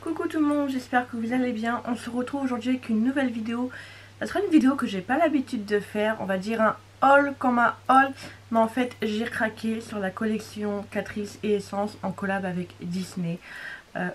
Coucou tout le monde, j'espère que vous allez bien. On se retrouve aujourd'hui avec une nouvelle vidéo. Ça sera une vidéo que j'ai pas l'habitude de faire, on va dire un haul comme un haul. Mais en fait j'ai craqué sur la collection Catrice et Essence en collab avec Disney.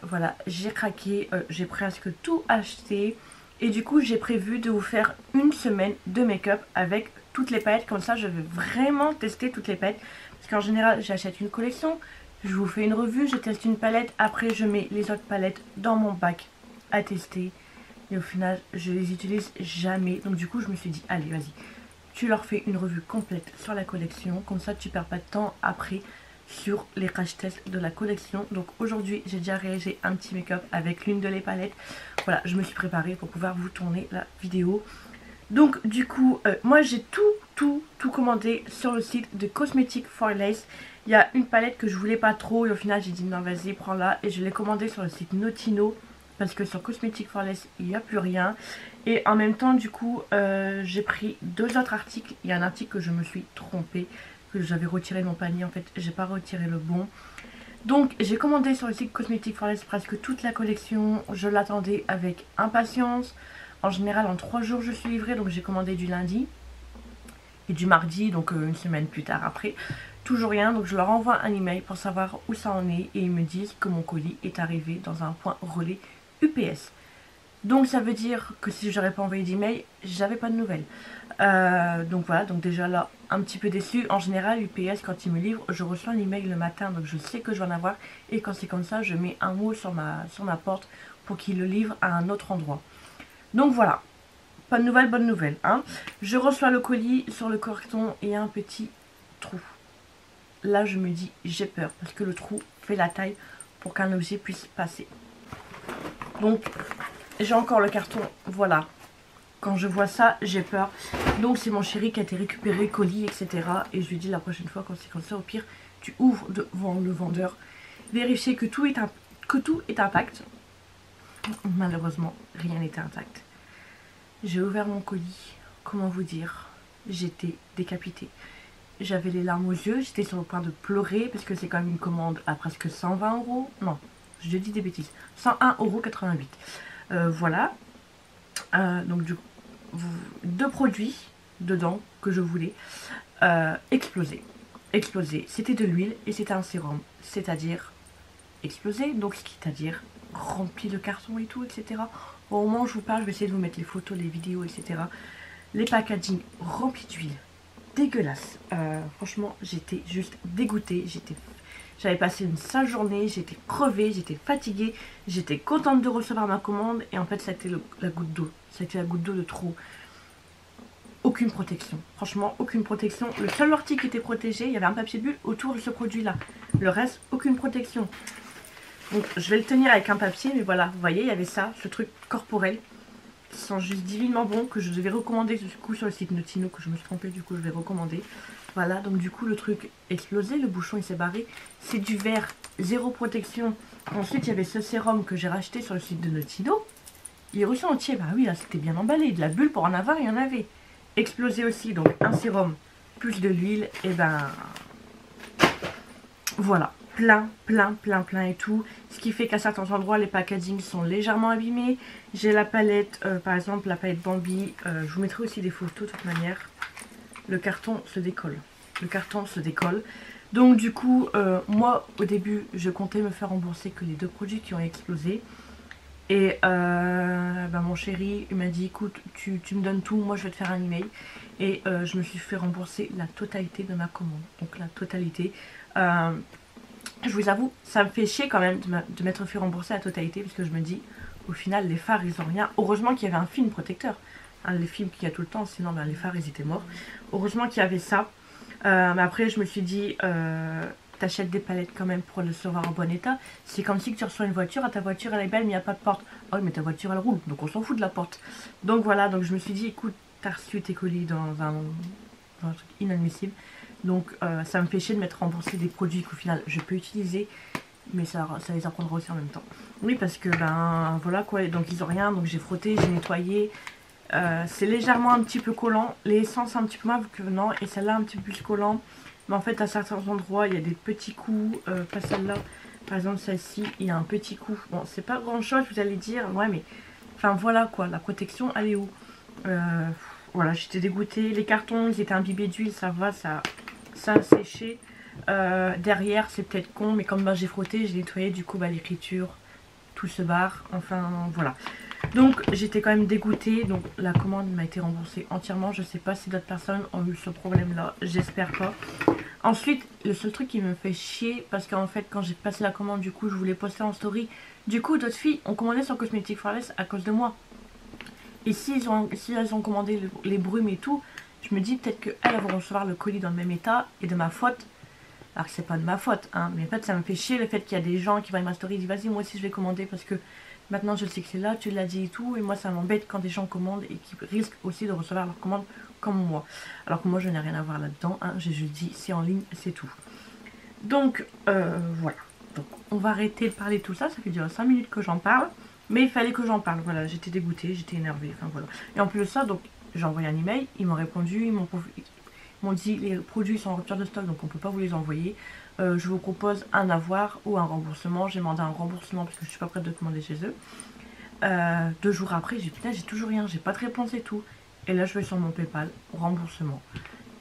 Voilà, j'ai craqué, j'ai presque tout acheté. Et du coup j'ai prévu de vous faire une semaine de make-up avec toutes les palettes. Comme ça je vais vraiment tester toutes les palettes. Parce qu'en général j'achète une collection. Je vous fais une revue, je teste une palette, après je mets les autres palettes dans mon bac à tester. Et au final, je les utilise jamais. Donc du coup, je me suis dit, allez, vas-y, tu leur fais une revue complète sur la collection. Comme ça, tu perds pas de temps après sur les crash tests de la collection. Donc aujourd'hui, j'ai déjà réalisé un petit make-up avec l'une de les palettes. Voilà, je me suis préparée pour pouvoir vous tourner la vidéo. Donc du coup, moi j'ai tout commandé sur le site de Cosmetics for Lace. Il y a une palette que je voulais pas trop et au final j'ai dit non vas-y prends-la. Et je l'ai commandé sur le site Notino parce que sur Cosmetics for Lace il n'y a plus rien. Et en même temps du coup j'ai pris deux autres articles. Il y a un article que je me suis trompée, que j'avais retiré de mon panier, en fait j'ai pas retiré le bon. Donc j'ai commandé sur le site Cosmetics for Lace presque toute la collection. Je l'attendais avec impatience. En général en 3 jours je suis livrée, donc j'ai commandé du lundi et du mardi, donc une semaine plus tard après. Toujours rien, donc je leur envoie un email pour savoir où ça en est et ils me disent que mon colis est arrivé dans un point relais UPS. Donc ça veut dire que si j'aurais pas envoyé d'email, j'avais pas de nouvelles. Donc voilà, donc déjà là, un petit peu déçue. En général, UPS, quand ils me livrent, je reçois un email le matin, donc je sais que je vais en avoir. Et quand c'est comme ça, je mets un mot sur ma porte pour qu'ils le livrent à un autre endroit. Donc voilà, pas de nouvelles, bonne nouvelle. Hein. Je reçois le colis, sur le carton et un petit trou. Là je me dis j'ai peur parce que le trou fait la taille pour qu'un objet puisse passer. Donc j'ai encore le carton, voilà. Quand je vois ça j'ai peur. Donc c'est mon chéri qui a été récupéré, colis etc. Et je lui dis la prochaine fois quand c'est comme ça, au pire tu ouvres devant le vendeur. Vérifier que tout est intact. Malheureusement rien n'était intact. J'ai ouvert mon colis, comment vous dire, j'étais décapitée. J'avais les larmes aux yeux, j'étais sur le point de pleurer parce que c'est quand même une commande à presque 120 €. Non, je dis des bêtises, 101,88 €. Voilà. Donc deux produits dedans que je voulais exploser. Exploser, c'était de l'huile et c'était un sérum, c'est-à-dire exploser, donc c'est-à-dire rempli de carton et tout, etc. Au moment où je vous parle, je vais essayer de vous mettre les photos, les vidéos, etc. Les packaging remplis d'huile. Dégueulasse. Franchement, j'étais juste dégoûtée. J'avais passé une sale journée, j'étais crevée, j'étais fatiguée, j'étais contente de recevoir ma commande et en fait, ça a été la goutte d'eau. Ça a été la goutte d'eau de trop. Aucune protection. Franchement, aucune protection. Le seul article qui était protégé, il y avait un papier bulle autour de ce produit-là. Le reste, aucune protection. Donc, je vais le tenir avec un papier, mais voilà, vous voyez, il y avait ça, ce truc corporel. Qui sent juste divinement bon, que je devais recommander du coup sur le site Notino, que je me suis trompée, du coup je vais recommander. Voilà, donc du coup le truc explosé, le bouchon il s'est barré. C'est du verre, zéro protection. Ensuite il y avait ce sérum que j'ai racheté sur le site de Notino. Il est reçu entier, bah oui là c'était bien emballé, de la bulle pour en avoir il y en avait. Explosé aussi, donc un sérum plus de l'huile, et ben voilà. Plein et tout. Ce qui fait qu'à certains endroits, les packagings sont légèrement abîmés. J'ai la palette, par exemple, la palette Bambi. Je vous mettrai aussi des photos de toute manière. Le carton se décolle. Le carton se décolle. Donc du coup, moi, au début, je comptais me faire rembourser que les deux produits qui ont explosé. Et mon chéri, il m'a dit, écoute, tu me donnes tout, moi je vais te faire un email. Et je me suis fait rembourser la totalité de ma commande. Donc la totalité. Je vous avoue, ça me fait chier quand même de m'être fait rembourser la totalité parce que je me dis, au final, les phares, ils ont rien. Heureusement qu'il y avait un film protecteur. Hein, les films qu'il y a tout le temps, sinon les phares, ils étaient morts. Heureusement qu'il y avait ça. Mais après, je me suis dit, t'achètes des palettes quand même pour le recevoir en bon état. C'est comme si tu reçois une voiture, ta voiture, elle est belle, mais il n'y a pas de porte. Oh oui, mais ta voiture, elle roule, donc on s'en fout de la porte. Donc voilà, donc je me suis dit, écoute, t'as reçu tes colis dans un truc inadmissible. Donc ça me fait chier de m'être remboursé des produits qu'au final je peux utiliser, mais ça les apprendra aussi en même temps. Oui, parce que ben voilà quoi, donc ils ont rien, donc j'ai frotté, j'ai nettoyé. C'est légèrement un petit peu collant, l'essence un petit peu moins que non, et celle-là un petit peu plus collant. Mais en fait à certains endroits il y a des petits coups, pas celle-là, Par exemple celle-ci, il y a un petit coup. Bon, c'est pas grand chose, vous allez dire, ouais mais... Enfin voilà quoi, la protection elle est où? Voilà, j'étais dégoûtée. Les cartons, ils étaient imbibés d'huile, ça va, ça a séché. Derrière, c'est peut-être con, mais comme bah, j'ai frotté, j'ai nettoyé, du coup bah, l'écriture, tout se barre. Enfin voilà. Donc j'étais quand même dégoûtée. Donc la commande m'a été remboursée entièrement. Je sais pas si d'autres personnes ont eu ce problème là, j'espère pas. Ensuite, le seul truc qui me fait chier, parce qu'en fait quand j'ai passé la commande, du coup je voulais poster en story. Du coup d'autres filles ont commandé sur Cosmetic Flawless à cause de moi. Et si elles ont commandé les brumes et tout, je me dis peut-être qu'elles vont recevoir le colis dans le même état et de ma faute. Alors que c'est pas de ma faute, hein, mais en fait ça me fait chier le fait qu'il y a des gens qui voient ma story et disent vas-y moi aussi je vais commander parce que maintenant je sais que c'est là, tu l'as dit et tout, et moi ça m'embête quand des gens commandent et qui risquent aussi de recevoir leur commande comme moi. Alors que moi je n'ai rien à voir là-dedans, hein, j'ai juste dit c'est en ligne, c'est tout. Donc voilà, donc on va arrêter de parler de tout ça, ça fait déjà 5 minutes que j'en parle. Mais il fallait que j'en parle, voilà, j'étais dégoûtée, j'étais énervée, enfin voilà. Et en plus de ça, donc j'ai envoyé un email, ils m'ont répondu, ils m'ont dit les produits sont en rupture de stock, donc on peut pas vous les envoyer. Je vous propose un avoir ou un remboursement. J'ai demandé un remboursement parce que je suis pas prête de commander chez eux. 2 jours après, j'ai dit putain, j'ai toujours rien, j'ai pas de réponse et tout. Et là, je vais sur mon PayPal, remboursement.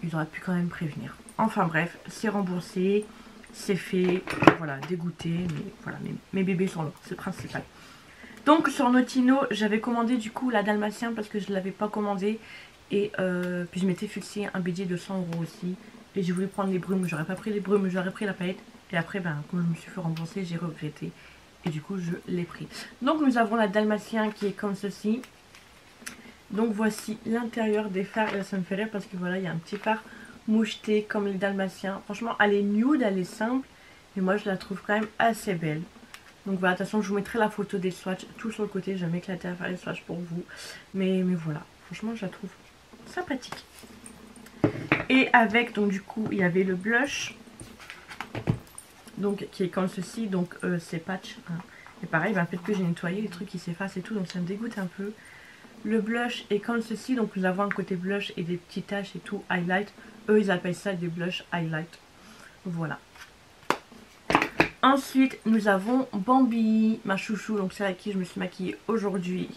Ils auraient pu quand même prévenir. Enfin bref, c'est remboursé, c'est fait, voilà, dégoûté, mais voilà, mes bébés sont là, c'est le principal. Donc sur Notino, j'avais commandé du coup la Dalmatien parce que je ne l'avais pas commandé. Et puis je m'étais fixé un budget de 100 € aussi. Et j'ai voulu prendre les brumes, j'aurais pas pris les brumes, j'aurais pris la palette. Et après, ben, comme je me suis fait rembourser, j'ai regretté. Et du coup, je l'ai pris. Donc nous avons la Dalmatien qui est comme ceci. Donc voici l'intérieur des fards. Et là, ça me fait rire parce que voilà, il y a un petit fard moucheté comme les Dalmatiens. Franchement, elle est nude, elle est simple. Mais moi, je la trouve quand même assez belle. Donc voilà, de toute façon je vous mettrai la photo des swatchs tout sur le côté, je vais m'éclater à faire les swatchs pour vous. Mais voilà, franchement je la trouve sympathique. Et avec, donc du coup, il y avait le blush. Donc qui est comme ceci, donc c'est patch. Hein. Et pareil, ben, peut-être que j'ai nettoyé, les trucs qui s'effacent et tout, donc ça me dégoûte un peu. Le blush est comme ceci, donc nous avons un côté blush et des petites taches et tout, highlight. Eux ils appellent ça des blush highlight. Voilà. Ensuite, nous avons Bambi, ma chouchou, donc celle à qui je me suis maquillée aujourd'hui.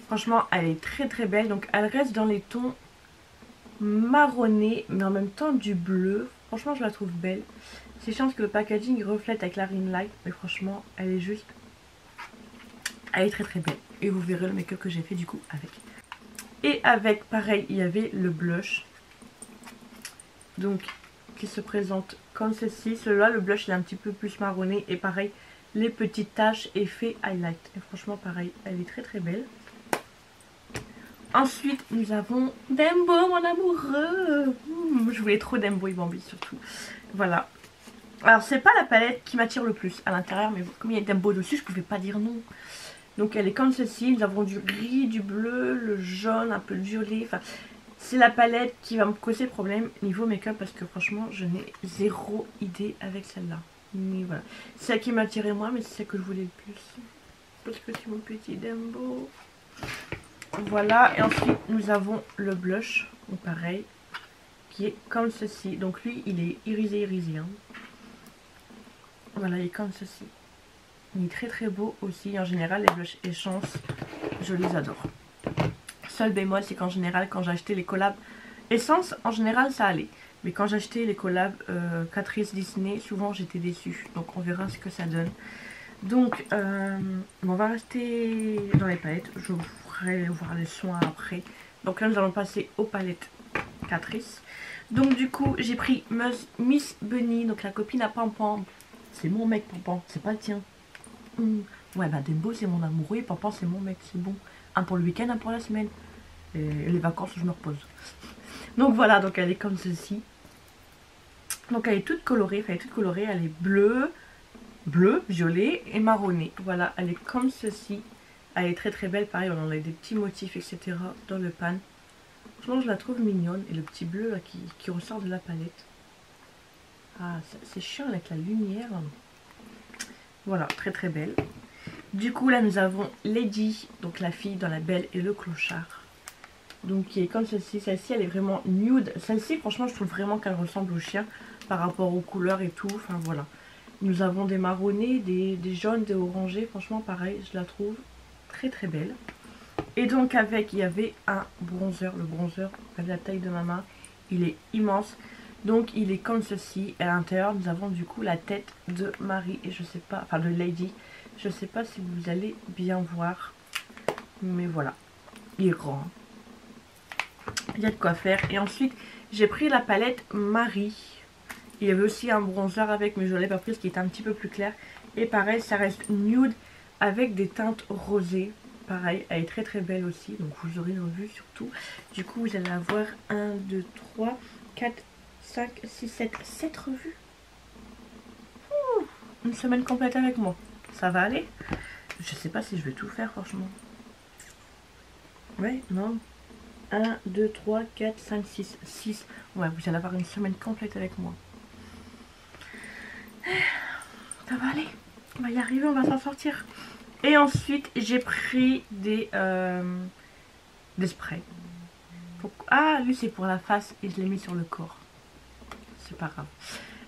Franchement, elle est très très belle. Donc, elle reste dans les tons marronnés, mais en même temps du bleu. Franchement, je la trouve belle. C'est chiant que le packaging reflète avec la ring light, mais franchement, elle est juste... Elle est très très belle. Et vous verrez le make-up que j'ai fait du coup avec. Et avec, pareil, il y avait le blush. Donc... qui se présente comme ceci. Celui-là, le blush il est un petit peu plus marronné. Et pareil, les petites taches effet highlight. Et franchement, pareil, elle est très très belle. Ensuite, nous avons Dembo, mon amoureux. Je voulais trop Dembo et Bambi surtout. Voilà. Alors, c'est pas la palette qui m'attire le plus à l'intérieur. Mais comme il y a Dembo dessus, je pouvais pas dire non. Donc, elle est comme ceci. Nous avons du gris, du bleu, le jaune, un peu de violet. Enfin... c'est la palette qui va me causer problème niveau make-up parce que franchement je n'ai zéro idée avec celle-là. Mais voilà. C'est celle qui m'attirait moi, mais c'est celle que je voulais le plus. Parce que c'est mon petit Dembo. Voilà. Et ensuite nous avons le blush. Donc pareil. Qui est comme ceci. Donc lui il est irisé hein. Voilà, il est comme ceci. Il est très très beau aussi. En général les blushs Essence, je les adore. Seul bémol, c'est qu'en général, quand j'achetais les collabs Essence, en général, ça allait. Mais quand j'achetais les collabs Catrice Disney, souvent j'étais déçue. Donc on verra ce que ça donne. Donc, on va rester dans les palettes. Je vous ferai voir les soins après. Donc là, nous allons passer aux palettes Catrice. Donc du coup, j'ai pris Miss Bunny, donc la copine à Pampan. C'est mon mec, Pampan, c'est pas le tien. Ouais, bah Dembo, c'est mon amoureux et Pampan, c'est mon mec, c'est bon. Un pour le week-end, un pour la semaine. Et les vacances, je me repose. Donc voilà, donc elle est comme ceci. Donc elle est toute colorée, enfin elle est toute colorée, elle est bleue, violet et marronné. Voilà, elle est comme ceci. Elle est très très belle, pareil, on en a des petits motifs, etc. dans le pan. Franchement, je la trouve mignonne. Et le petit bleu là qui ressort de la palette. Ah, c'est chiant avec la lumière. Voilà, très très belle. Du coup, là, nous avons Lady, donc la fille dans La Belle et le Clochard. Donc, qui est comme celle-ci. Celle-ci, elle est vraiment nude. Celle-ci, franchement, je trouve vraiment qu'elle ressemble au chien par rapport aux couleurs et tout. Enfin, voilà. Nous avons des marronnés, des jaunes, des orangés. Franchement, pareil, je la trouve très très belle. Et donc avec, il y avait un bronzer. Le bronzer, avec la taille de ma main, il est immense. Donc il est comme ceci. Et à l'intérieur, nous avons du coup la tête de Marie. Et je sais pas, enfin de Lady. Je sais pas si vous allez bien voir. Mais voilà, il est grand. Il y a de quoi faire. Et ensuite, j'ai pris la palette Marie. Il y avait aussi un bronzer avec, mais je ne l'ai pas pris parce qu'il était un petit peu plus clair. Et pareil, ça reste nude avec des teintes rosées. Pareil, elle est très très belle aussi. Donc vous aurez une revue surtout. Du coup, vous allez avoir 1, 2, 3, 4, 5, 6, 7 revues. Ouh, une semaine complète avec moi. Ça va aller? Je sais pas si je vais tout faire franchement. Ouais, non. 1, 2, 3, 4, 5, 6, 6. Ouais, vous allez avoir une semaine complète avec moi. Ça va aller. On va y arriver, on va s'en sortir. Et ensuite, j'ai pris des sprays. Ah, lui, c'est pour la face et je l'ai mis sur le corps. C'est pas grave.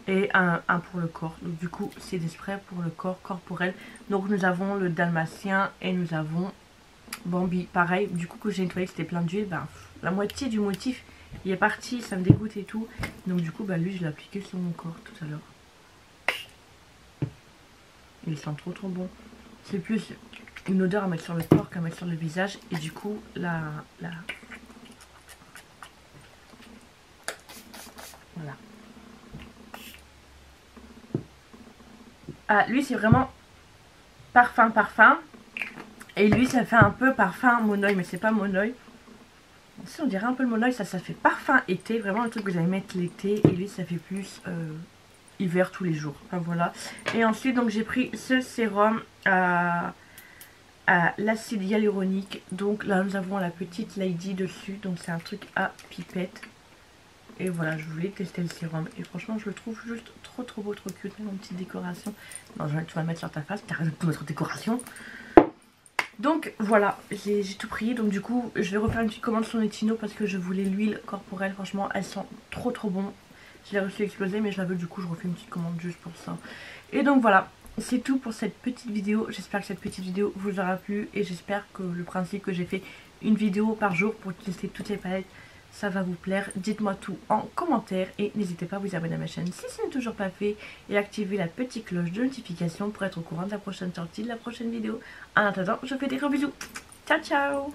Et un pour le corps. Donc, du coup, c'est des sprays pour le corps corporel. Donc, nous avons le dalmatien et nous avons Bambi. Pareil, du coup, que j'ai nettoyé, c'était plein d'huile. Ben, la moitié du motif, il est parti. Ça me dégoûte et tout. Donc, du coup, ben, lui, je l'ai appliqué sur mon corps tout à l'heure. Il sent trop trop bon. C'est plus une odeur à mettre sur le corps qu'à mettre sur le visage. Et du coup, voilà. Ah, lui, c'est vraiment parfum. Et lui, ça fait un peu parfum Monoï, mais c'est pas Monoï. Si, on dirait un peu le Monoï, ça fait parfum été. Vraiment le truc que vous allez mettre l'été. Et lui, ça fait plus hiver tous les jours. Enfin, voilà. Et ensuite, donc j'ai pris ce sérum à l'acide hyaluronique. Donc là, nous avons la petite Lady dessus. Donc c'est un truc à pipette. Et voilà, je voulais tester le sérum. Et franchement, je le trouve juste trop trop beau, trop cute. Même en petite décoration. Non, tu vas le mettre sur ta face. T'arrêtes de tout mettre en décoration. Donc voilà, j'ai tout pris. Donc du coup, je vais refaire une petite commande sur Netino parce que je voulais l'huile corporelle. Franchement, elles sont trop trop bon. Je l'ai reçu explosé, mais je la veux, du coup, je refais une petite commande juste pour ça. Et donc voilà, c'est tout pour cette petite vidéo. J'espère que cette petite vidéo vous aura plu. Et j'espère que le principe que j'ai fait une vidéo par jour pour tester toutes les palettes, ça va vous plaire. Dites-moi tout en commentaire et n'hésitez pas à vous abonner à ma chaîne si ce n'est toujours pas fait et activer la petite cloche de notification pour être au courant de la prochaine sortie, de la prochaine vidéo. En attendant, je vous fais des gros bisous. Ciao ciao.